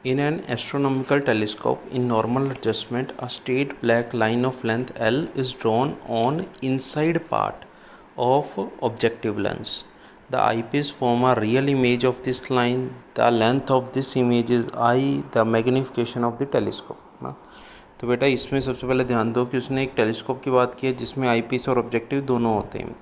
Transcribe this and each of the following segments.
In an astronomical telescope, in normal adjustment, a straight black line of length L is drawn on inside part of objective lens. The eyepiece form a real image of this line. The length of this image is I, the magnification of the telescope. ना तो बेटा इसमें सबसे पहले ध्यान दो कि उसने एक टेलीस्कोप की बात की है जिसमें आईपीस और ऑब्जेक्टिव दोनों होते हैं,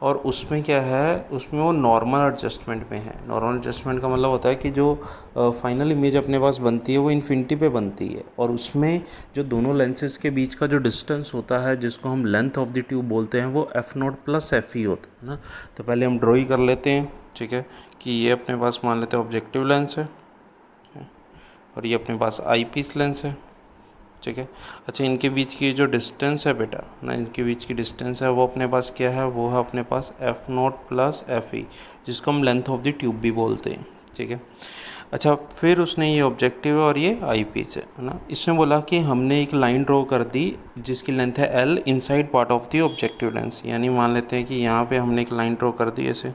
और उसमें क्या है, उसमें वो नॉर्मल एडजस्टमेंट में है। नॉर्मल एडजस्टमेंट का मतलब होता है कि जो फाइनल इमेज अपने पास बनती है वो इन्फिनिटी पे बनती है, और उसमें जो दोनों लेंसेज के बीच का जो डिस्टेंस होता है जिसको हम लेंथ ऑफ द ट्यूब बोलते हैं वो f0 प्लस एफ ई होता है ना। तो पहले हम ड्रॉ ही कर लेते हैं, ठीक है, कि ये अपने पास मान लेते हैं ऑब्जेक्टिव लेंस है और ये अपने पास आई पीस लेंस है, ठीक है। अच्छा, इनके बीच की जो डिस्टेंस है बेटा ना, इनके बीच की डिस्टेंस है वो अपने पास क्या है, वो है अपने पास f0 प्लस एफ ई, जिसको हम लेंथ ऑफ द ट्यूब भी बोलते हैं, ठीक है। अच्छा, फिर उसने ये ऑब्जेक्टिव है और ये आई पीस है ना। इसने बोला कि हमने एक लाइन ड्रॉ कर दी जिसकी लेंथ है l inside part of the objective lens, यानी मान लेते हैं कि यहाँ पे हमने एक लाइन ड्रॉ कर दी ऐसे,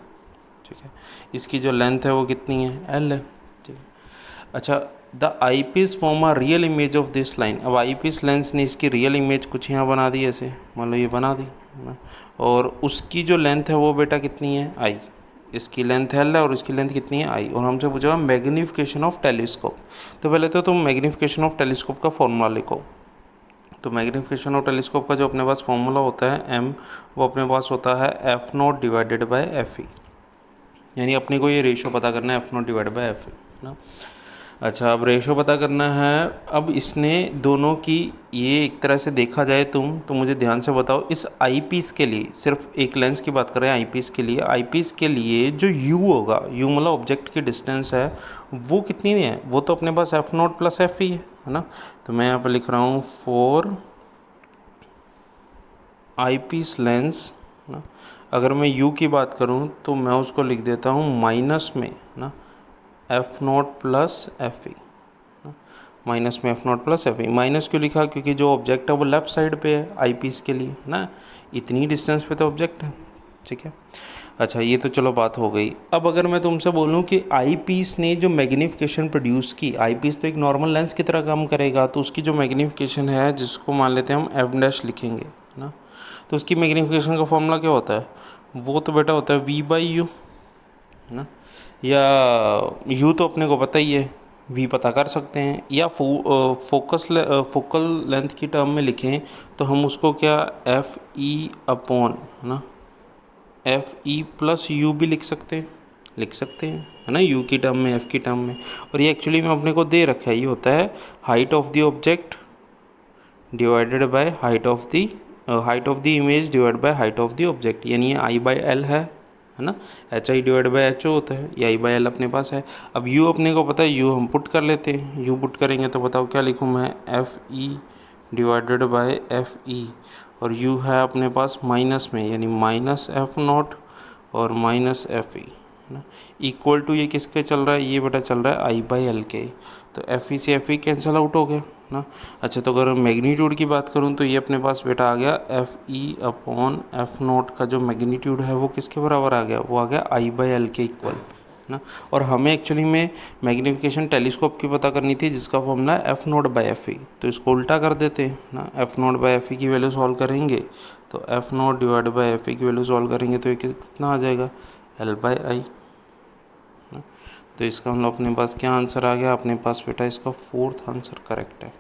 ठीक है। इसकी जो लेंथ है वो कितनी है, l है, ठीक है। अच्छा, the eye piece form a real image of this line. अब आई पीस लेंस ने इसकी रियल इमेज कुछ यहाँ बना दी ऐसे, मान लो ये बना दी ना, और उसकी जो लेंथ है वो बेटा कितनी है, आई। इसकी लेंथ एल है और इसकी लेंथ कितनी है, आई। और हमसे पूछा मैग्नीफिकेशन ऑफ टेलीस्कोप। तो पहले तो तुम मैग्नीफिकेशन ऑफ टेलीस्कोप का फॉर्मूला लिखो। तो मैग्नीफिकेशन ऑफ टेलीस्कोप का जो अपने पास फॉर्मूला होता है एम, वो अपने पास होता है f0 divided by F E, यानी अपने को ये रेशो पता करना है f0 divide by F E ना। अच्छा, अब रेशो पता करना है। अब इसने दोनों की, ये एक तरह से देखा जाए तो मुझे ध्यान से बताओ, इस आई पीस के लिए, सिर्फ एक लेंस की बात करें आई पीस के लिए, आई पीस के लिए जो u होगा, u मतलब ऑब्जेक्ट की डिस्टेंस है, वो कितनी है, वो तो अपने पास f0 प्लस एफ ई है ना। तो मैं यहाँ पर लिख रहा हूँ फॉर आई पीस लेंस ना। अगर मैं u की बात करूँ तो मैं उसको लिख देता हूँ माइनस में ना f0 plus F E, minus में f0 plus F E. Minus क्यों लिखा, क्योंकि जो ऑब्जेक्ट है वो लेफ़्ट साइड पे है आई पीस के लिए ना, इतनी डिस्टेंस पे तो ऑब्जेक्ट है, ठीक है। अच्छा, ये तो चलो बात हो गई। अब अगर मैं तुमसे बोलूँ कि आई पीस ने जो मैग्नीफिकेशन प्रोड्यूस की, आई पीस तो एक नॉर्मल लेंस की तरह काम करेगा, तो उसकी जो मैग्नीफिकेशन है जिसको मान लेते हैं हम एफ डैश लिखेंगे ना, तो उसकी मैग्नीफिकेशन का फॉर्मूला क्या होता है, वो तो बेटा होता है वी बाई यू ना, या यू तो अपने को पता ही है, वी पता कर सकते हैं, या फोकल लेंथ की टर्म में लिखें तो हम उसको क्या एफ ई अपॉन ना एफ ई प्लस यू भी लिख सकते हैं है ना, यू की टर्म में, एफ की टर्म में। और ये एक्चुअली में अपने को दे रखा है, ये होता है height of the object divided by height of the image divide by height of the object, यानी ये आई बाई एल है ना। H I divide by H O होता है, ये आई बाई एल अपने पास है। अब यू अपने को पता है, यू हम पुट कर लेते हैं, यू पुट करेंगे तो बताओ क्या लिखूँ मैं, F E divided by F E, और यू है अपने पास माइनस में, यानी माइनस एफ नॉट और माइनस एफ ई ना, इक्वल टू ये किसके चल रहा है, ये बेटा चल रहा है आई बाई एल के। तो एफ ई से एफ ई कैंसिल आउट हो गया ना। अच्छा, तो अगर मैग्नीट्यूड की बात करूँ तो ये अपने पास बेटा आ गया F E upon F not का जो मैग्नीट्यूड है वो किसके बराबर आ गया, वो आ गया आई बाई एल के इक्वल ना। और हमें एक्चुअली में मैग्नीफिकेशन टेलीस्कोप की पता करनी थी जिसका फॉर्मूला है F not by F E, तो इसको उल्टा कर देते हैं ना। F not by F E की वैल्यू सॉल्व करेंगे तो F not divide by F E की वैल्यू सॉल्व करेंगे तो ये कितना आ जाएगा, एल बाई आई। तो इसका मतलब अपने पास क्या आंसर आ गया, अपने पास बेटा इसका फोर्थ आंसर करेक्ट है।